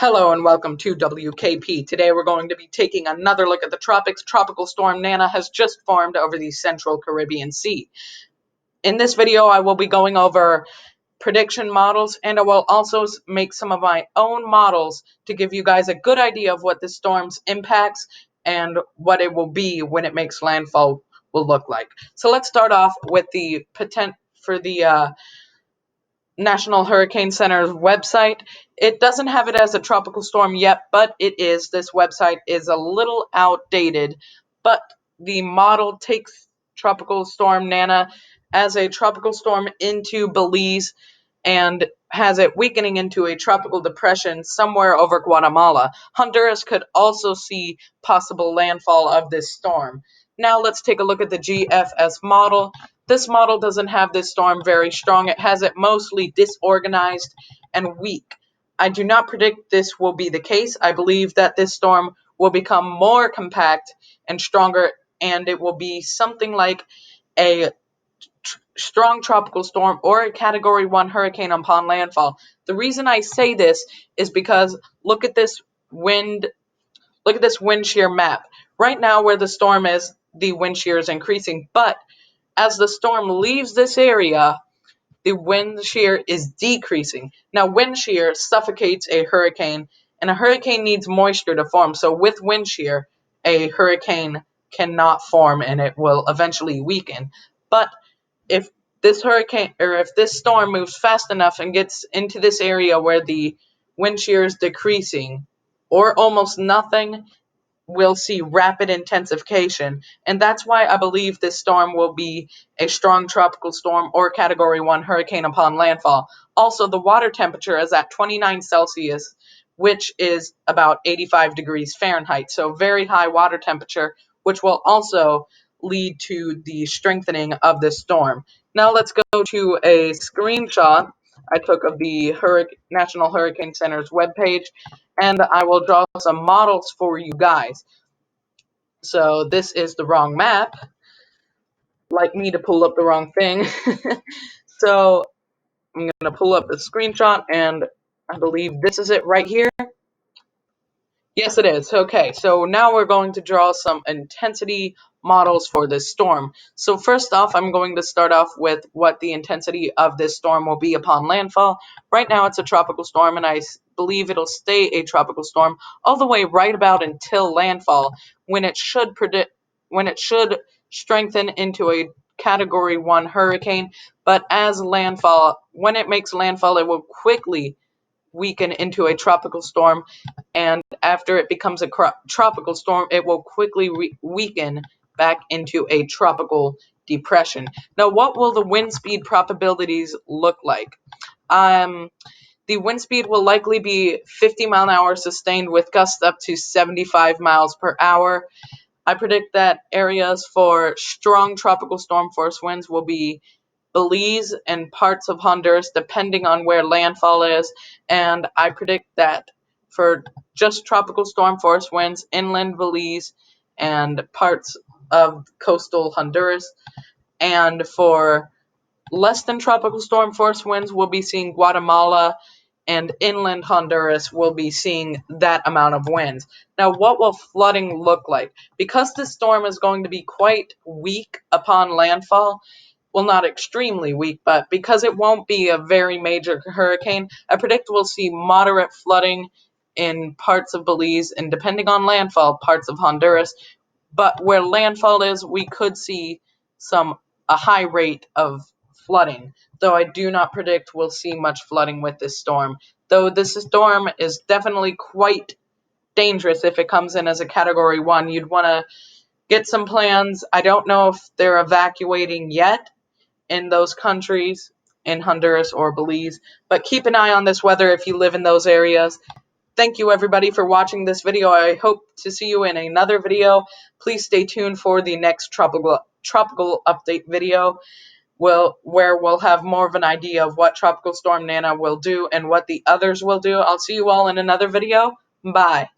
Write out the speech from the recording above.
Hello and welcome to WKP. Today we're going to be taking another look at the tropics. Tropical storm Nana has just formed over the central Caribbean Sea. In this video I will be going over prediction models, and I will also make some of my own models to give you guys a good idea of what the storm's impacts and what it will be when it makes landfall will look like. So let's start off with the National Hurricane Center's website. It doesn't have it as a tropical storm yet, but it is. This website is a little outdated, but the model takes Tropical Storm Nana as a tropical storm into Belize and has it weakening into a tropical depression somewhere over Guatemala. Honduras could also see possible landfall of this storm. Now let's take a look at the GFS model. This model doesn't have this storm very strong. It has it mostly disorganized and weak. I do not predict this will be the case. I believe that this storm will become more compact and stronger, and it will be something like a strong tropical storm or a Category 1 hurricane upon landfall. The reason I say this is because look at this wind shear map. Right now where the storm is, the wind shear is increasing, but as the storm leaves this area, the wind shear is decreasing. Now, wind shear suffocates a hurricane, and a hurricane needs moisture to form. So with wind shear, a hurricane cannot form and it will eventually weaken. But if this storm moves fast enough and gets into this area where the wind shear is decreasing or almost nothing, we'll see rapid intensification, and that's why I believe this storm will be a strong tropical storm or Category 1 hurricane upon landfall. Also, the water temperature is at 29 Celsius, which is about 85 degrees Fahrenheit, so very high water temperature, which will also lead to the strengthening of this storm. Now let's go to a screenshot I took of the National Hurricane Center's webpage, and I will draw some models for you guys. So this is the wrong map. Like me to pull up the wrong thing. So I'm going to pull up the screenshot, and I believe this is it right here. Yes, it is. Okay, so now we're going to draw some intensity models for this storm. So first off, I'm going to start off with what the intensity of this storm will be upon landfall. Right now it's a tropical storm, and I believe it'll stay a tropical storm all the way right about until landfall, when it should strengthen into a Category 1 hurricane. But when it makes landfall, it will quickly weaken into a tropical storm, and after it becomes a tropical storm, it will quickly weaken back into a tropical depression. Now, what will the wind speed probabilities look like? The wind speed will likely be 50 mile an hour sustained with gusts up to 75 miles per hour. I predict that areas for strong tropical storm force winds will be Belize and parts of Honduras, depending on where landfall is. And I predict that for just tropical storm force winds, inland Belize and parts of coastal Honduras. And for less than tropical storm force winds, we'll be seeing Guatemala, and inland Honduras will be seeing that amount of winds. Now, what will flooding look like? Because this storm is going to be quite weak upon landfall, well, not extremely weak, but because it won't be a very major hurricane, I predict we'll see moderate flooding in parts of Belize and, depending on landfall, parts of Honduras. But where landfall is, we could see a high rate of flooding, though I do not predict we'll see much flooding with this storm. Though this storm is definitely quite dangerous if it comes in as a Category 1. You'd want to get some plans. I don't know if they're evacuating yet in those countries, in Honduras or Belize, but keep an eye on this weather if you live in those areas. Thank you everybody for watching this video. I hope to see you in another video. Please stay tuned for the next tropical update video, where we'll have more of an idea of what Tropical Storm Nana will do and what the others will do. I'll see you all in another video. Bye.